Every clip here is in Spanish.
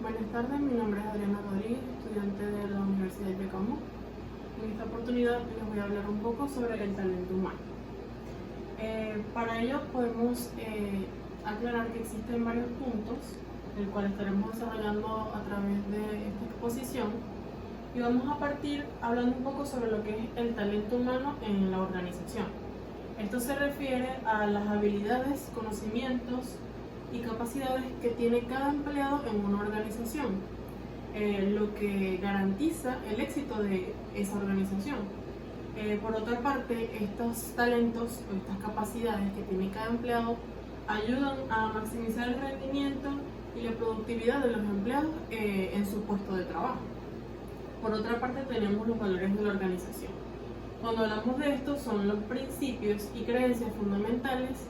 Buenas tardes, mi nombre es Adriana Rodríguez, estudiante de la Universidad de Camú. En esta oportunidad les voy a hablar un poco sobre el talento humano. Para ello podemos aclarar que existen varios puntos, el cual estaremos desarrollando a través de esta exposición, y vamos a partir hablando un poco sobre lo que es el talento humano en la organización. Esto se refiere a las habilidades, conocimientos y capacidades que tiene cada empleado en una organización, lo que garantiza el éxito de esa organización. Por otra parte, estos talentos o estas capacidades que tiene cada empleado ayudan a maximizar el rendimiento y la productividad de los empleados en su puesto de trabajo. Por otra parte, tenemos los valores de la organización. Cuando hablamos de esto, son los principios y creencias fundamentales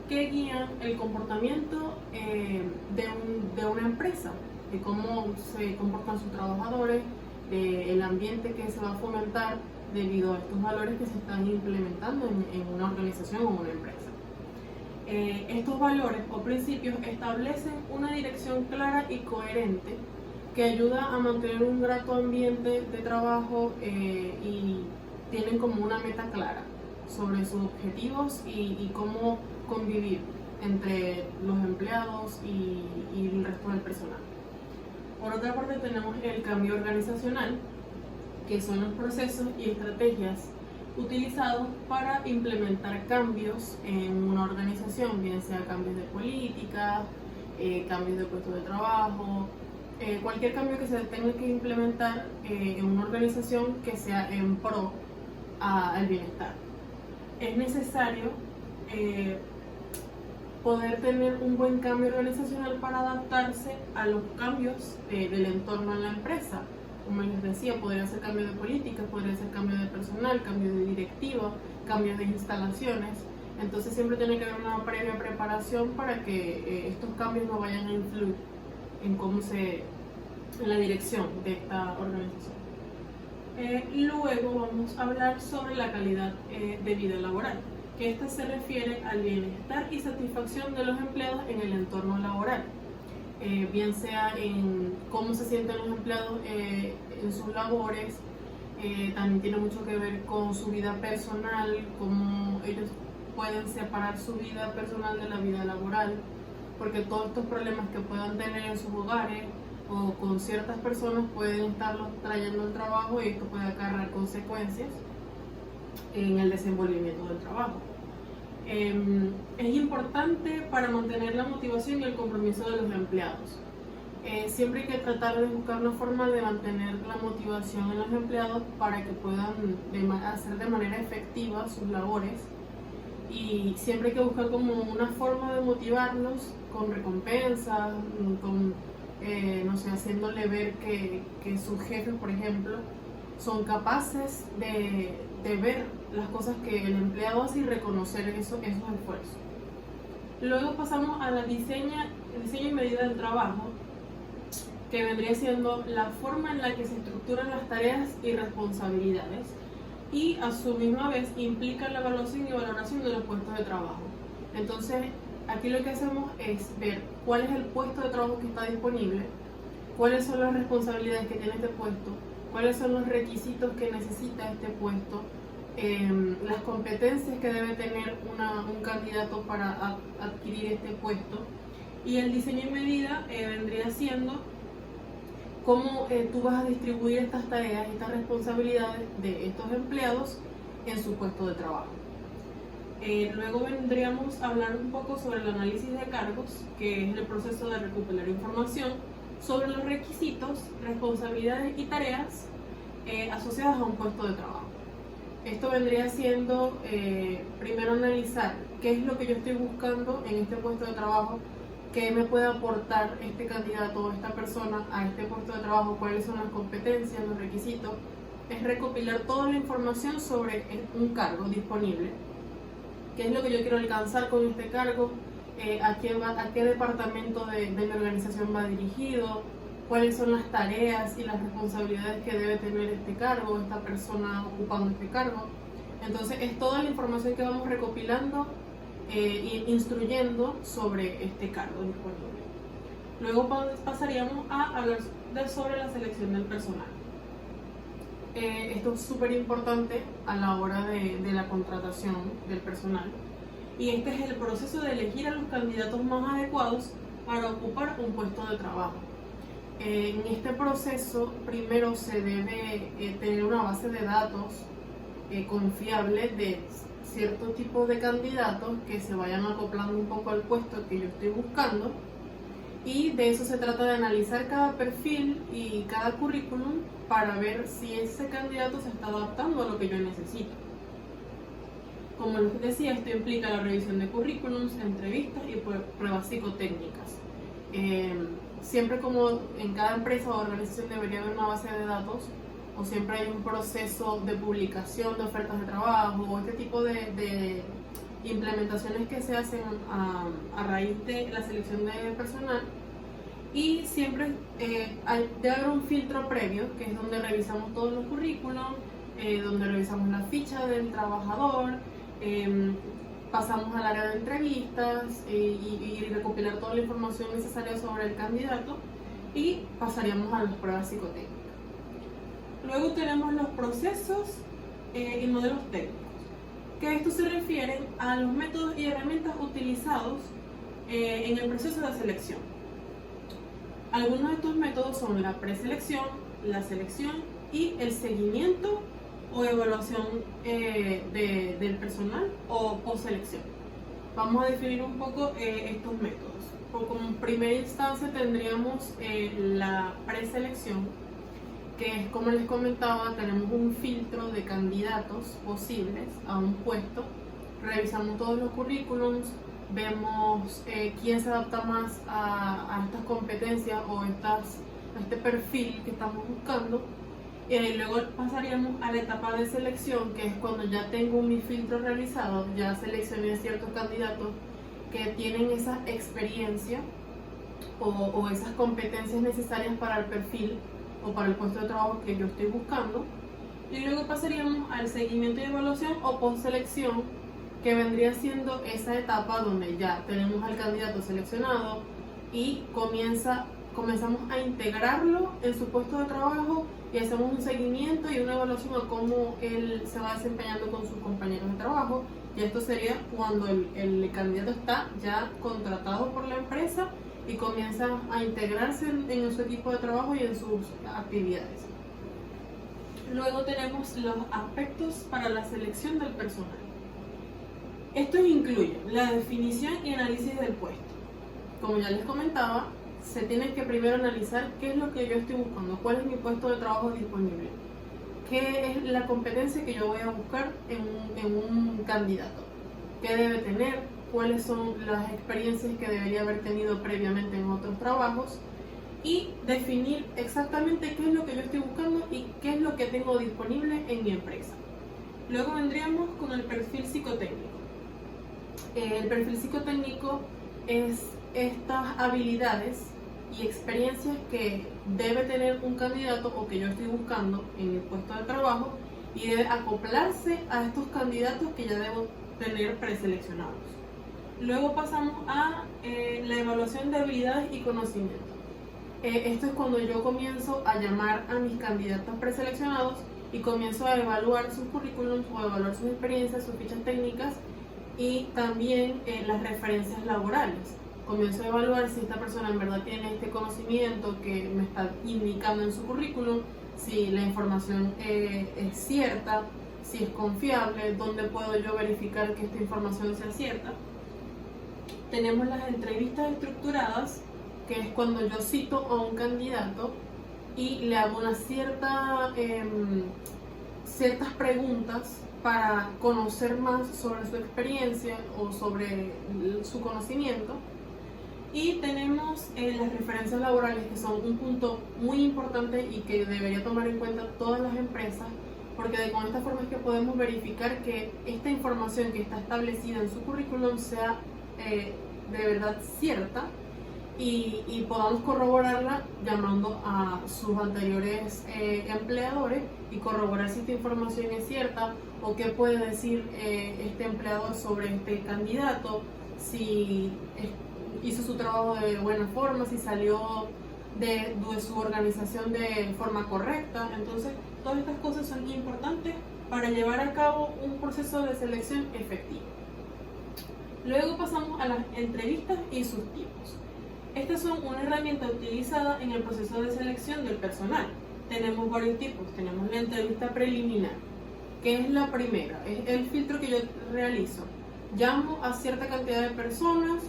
que guían el comportamiento de una empresa, de cómo se comportan sus trabajadores, del ambiente que se va a fomentar debido a estos valores que se están implementando en una organización o una empresa. Estos valores o principios establecen una dirección clara y coherente que ayuda a mantener un grato ambiente de trabajo y tienen como una meta clara sobre sus objetivos y cómo convivir entre los empleados y el resto del personal. Por otra parte, tenemos el cambio organizacional, que son los procesos y estrategias utilizados para implementar cambios en una organización, bien sea cambios de política, cambios de puesto de trabajo, cualquier cambio que se tenga que implementar en una organización que sea en pro al bienestar. Es necesario poder tener un buen cambio organizacional para adaptarse a los cambios del entorno en la empresa. Como les decía, podría ser cambio de política, podría ser cambio de personal, cambio de directiva, cambio de instalaciones. Entonces siempre tiene que haber una previa preparación para que estos cambios no vayan a influir en en la dirección de esta organización. Luego vamos a hablar sobre la calidad de vida laboral, que esta se refiere al bienestar y satisfacción de los empleados en el entorno laboral, bien sea en cómo se sienten los empleados en sus labores, también tiene mucho que ver con su vida personal, cómo ellos pueden separar su vida personal de la vida laboral, porque todos estos problemas que puedan tener en sus hogares o con ciertas personas pueden estarlos trayendo al trabajo y esto puede acarrear consecuencias en el desenvolvimiento del trabajo. Es importante para mantener la motivación y el compromiso de los empleados. Siempre hay que tratar de buscar una forma de mantener la motivación en los empleados para que puedan hacer de manera efectiva sus labores, y siempre hay que buscar como una forma de motivarlos con recompensas, con no sé, haciéndole ver que sus jefes, por ejemplo, son capaces de ver las cosas que el empleado hace y reconocer esos esfuerzos. Luego pasamos a el diseño y medida del trabajo, que vendría siendo la forma en la que se estructuran las tareas y responsabilidades, y a su misma vez implica la evaluación y valoración de los puestos de trabajo. Entonces, aquí lo que hacemos es ver cuál es el puesto de trabajo que está disponible, cuáles son las responsabilidades que tiene este puesto, cuáles son los requisitos que necesita este puesto, las competencias que debe tener un candidato para adquirir este puesto, y el diseño y medida vendría siendo cómo tú vas a distribuir estas tareas, estas responsabilidades de estos empleados en su puesto de trabajo. Luego vendríamos a hablar un poco sobre el análisis de cargos, que es el proceso de recopilar información sobre los requisitos, responsabilidades y tareas asociadas a un puesto de trabajo. Esto vendría siendo primero analizar qué es lo que yo estoy buscando en este puesto de trabajo, qué me puede aportar este candidato o esta persona a este puesto de trabajo, cuáles son las competencias, los requisitos. Es recopilar toda la información sobre un cargo disponible, qué es lo que yo quiero alcanzar con este cargo, a qué departamento de mi organización va dirigido, cuáles son las tareas y las responsabilidades que debe tener este cargo, esta persona ocupando este cargo. Entonces es toda la información que vamos recopilando e instruyendo sobre este cargo disponible. Luego pasaríamos a hablar sobre la selección del personal. Esto es súper importante a la hora de la contratación del personal, y este es el proceso de elegir a los candidatos más adecuados para ocupar un puesto de trabajo. En este proceso primero se debe tener una base de datos confiable de cierto tipo de candidatos que se vayan acoplando un poco al puesto que yo estoy buscando, y de eso se trata, de analizar cada perfil y cada currículum para ver si ese candidato se está adaptando a lo que yo necesito. Como les decía, esto implica la revisión de currículums, entrevistas y pruebas psicotécnicas. Siempre, como en cada empresa o organización debería haber una base de datos, o siempre hay un proceso de publicación de ofertas de trabajo o este tipo de implementaciones que se hacen a raíz de la selección de personal, y siempre debe haber un filtro previo, que es donde revisamos todos los currículums, donde revisamos la ficha del trabajador, pasamos al área de entrevistas y recopilar toda la información necesaria sobre el candidato, y pasaríamos a las pruebas psicotécnicas. Luego tenemos los procesos y modelos técnicos, que esto se refiere a los métodos y herramientas utilizados en el proceso de selección. Algunos de estos métodos son la preselección, la selección y el seguimiento o evaluación del personal o postselección. Vamos a definir un poco estos métodos. Como primera instancia tendríamos la preselección, que es, como les comentaba, tenemos un filtro de candidatos posibles a un puesto, revisamos todos los currículums, vemos quién se adapta más a estas competencias o a este perfil que estamos buscando, y luego pasaríamos a la etapa de selección, que es cuando ya tengo mi filtro realizado, ya seleccioné ciertos candidatos que tienen esa experiencia o esas competencias necesarias para el perfil o para el puesto de trabajo que yo estoy buscando, y luego pasaríamos al seguimiento y evaluación o postselección, que vendría siendo esa etapa donde ya tenemos al candidato seleccionado y comenzamos a integrarlo en su puesto de trabajo, y hacemos un seguimiento y una evaluación a cómo él se va desempeñando con sus compañeros de trabajo. Y esto sería cuando el candidato está ya contratado por la empresa y comienza a integrarse en su equipo de trabajo y en sus actividades. Luego tenemos los aspectos para la selección del personal. Esto incluye la definición y análisis del puesto. Como ya les comentaba, se tiene que primero analizar qué es lo que yo estoy buscando, cuál es mi puesto de trabajo disponible, qué es la competencia que yo voy a buscar en un candidato, qué debe tener, cuáles son las experiencias que debería haber tenido previamente en otros trabajos, y definir exactamente qué es lo que yo estoy buscando y qué es lo que tengo disponible en mi empresa. Luego vendríamos con el perfil psicotécnico. El perfil psicotécnico es estas habilidades y experiencias que debe tener un candidato o que yo estoy buscando en el puesto de trabajo, y debe acoplarse a estos candidatos que ya debo tener preseleccionados. Luego pasamos a la evaluación de habilidades y conocimientos. Esto es cuando yo comienzo a llamar a mis candidatos preseleccionados y comienzo a evaluar sus currículums o a evaluar sus experiencias, sus fichas técnicas y también las referencias laborales. Comienzo a evaluar si esta persona en verdad tiene este conocimiento que me está indicando en su currículum, si la información es cierta, si es confiable, dónde puedo yo verificar que esta información sea cierta. Tenemos las entrevistas estructuradas, que es cuando yo cito a un candidato y le hago ciertas preguntas para conocer más sobre su experiencia o sobre su conocimiento. Y tenemos las referencias laborales, que son un punto muy importante y que debería tomar en cuenta todas las empresas, porque con esta forma es que podemos verificar que esta información que está establecida en su currículum sea de verdad cierta, y podamos corroborarla llamando a sus anteriores empleadores y corroborar si esta información es cierta o qué puede decir este empleador sobre este candidato, si hizo su trabajo de buena forma, si salió de su organización de forma correcta. Entonces, todas estas cosas son importantes para llevar a cabo un proceso de selección efectivo. Luego pasamos a las entrevistas y sus tipos. Estas son una herramienta utilizada en el proceso de selección del personal. Tenemos varios tipos. Tenemos la entrevista preliminar, que es la primera, es el filtro que yo realizo. Llamo a cierta cantidad de personas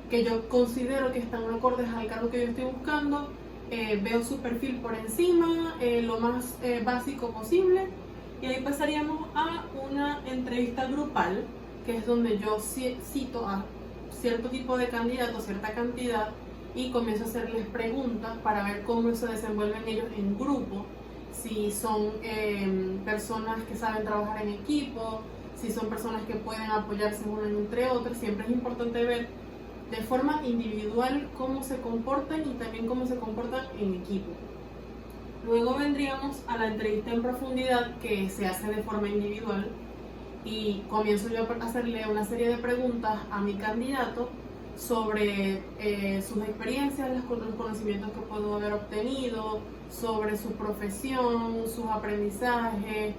que yo considero que están acordes al cargo que yo estoy buscando, veo su perfil por encima, lo más básico posible, y ahí pasaríamos a una entrevista grupal, que es donde yo cito a cierto tipo de candidato, cierta cantidad, y comienzo a hacerles preguntas para ver cómo se desenvuelven ellos en grupo, si son personas que saben trabajar en equipo, si son personas que pueden apoyarse unas entre otras. Siempre es importante ver de forma individual cómo se comportan y también cómo se comportan en equipo. Luego vendríamos a la entrevista en profundidad, que se hace de forma individual, y comienzo yo a hacerle una serie de preguntas a mi candidato sobre sus experiencias, los conocimientos que puedo haber obtenido, sobre su profesión, sus aprendizajes,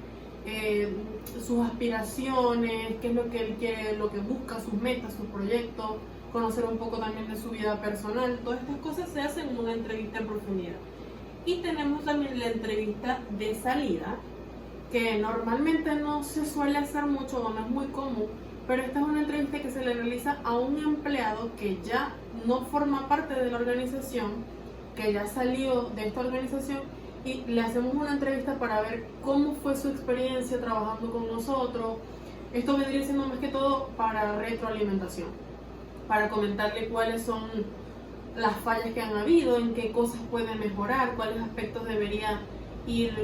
sus aspiraciones, qué es lo que él quiere, lo que busca, sus metas, sus proyectos, conocer un poco también de su vida personal. Todas estas cosas se hacen en una entrevista en profundidad. Y tenemos también la entrevista de salida, que normalmente no se suele hacer mucho o no es muy común, pero esta es una entrevista que se le realiza a un empleado que ya no forma parte de la organización, que ya salió de esta organización, y le hacemos una entrevista para ver cómo fue su experiencia trabajando con nosotros. Esto vendría siendo más que todo para retroalimentación, para comentarle cuáles son las fallas que han habido, en qué cosas puede mejorar, cuáles aspectos debería ir,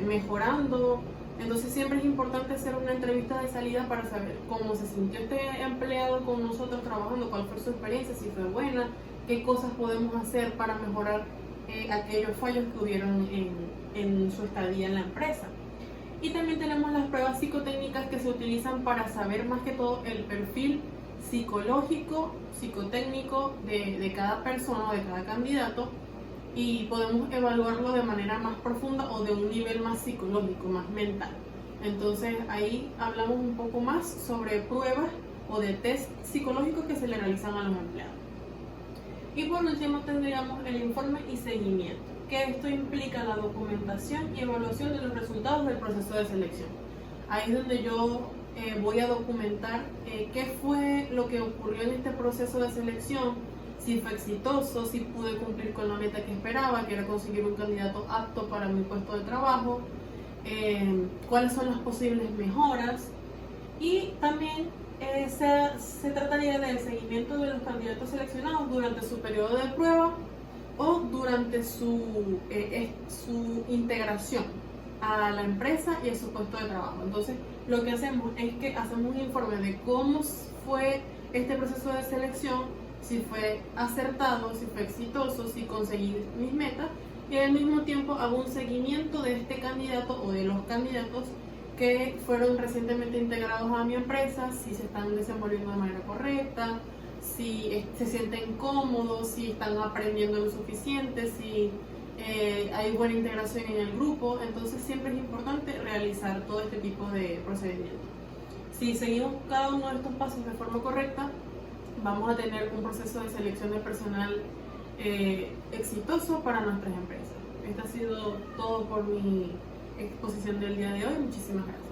mejorando. Entonces siempre es importante hacer una entrevista de salida para saber cómo se sintió este empleado con nosotros trabajando, cuál fue su experiencia, si fue buena, qué cosas podemos hacer para mejorar aquellos fallos que hubieron en su estadía en la empresa. Y también tenemos las pruebas psicotécnicas, que se utilizan para saber más que todo el perfil psicológico, psicotécnico de cada persona o de cada candidato, y podemos evaluarlo de manera más profunda o de un nivel más psicológico, más mental. Entonces ahí hablamos un poco más sobre pruebas o de test psicológicos que se le realizan a los empleados. Y por último tendríamos el informe y seguimiento, que esto implica la documentación y evaluación de los resultados del proceso de selección. Ahí es donde yo voy a documentar qué fue lo que ocurrió en este proceso de selección, si fue exitoso, si pude cumplir con la meta que esperaba, que era conseguir un candidato apto para mi puesto de trabajo, cuáles son las posibles mejoras, y también se trataría del seguimiento de los candidatos seleccionados durante su periodo de prueba o durante su integración a la empresa y a su puesto de trabajo. Entonces, lo que hacemos es que hacemos un informe de cómo fue este proceso de selección, si fue acertado, si fue exitoso, si conseguí mis metas, y al mismo tiempo hago un seguimiento de este candidato o de los candidatos que fueron recientemente integrados a mi empresa, si se están desenvolviendo de manera correcta, si se sienten cómodos, si están aprendiendo lo suficiente, si hay buena integración en el grupo. Entonces siempre es importante realizar todo este tipo de procedimientos. Si seguimos cada uno de estos pasos de forma correcta, vamos a tener un proceso de selección de personal exitoso para nuestras empresas. Esto ha sido todo por mi exposición del día de hoy. Muchísimas gracias.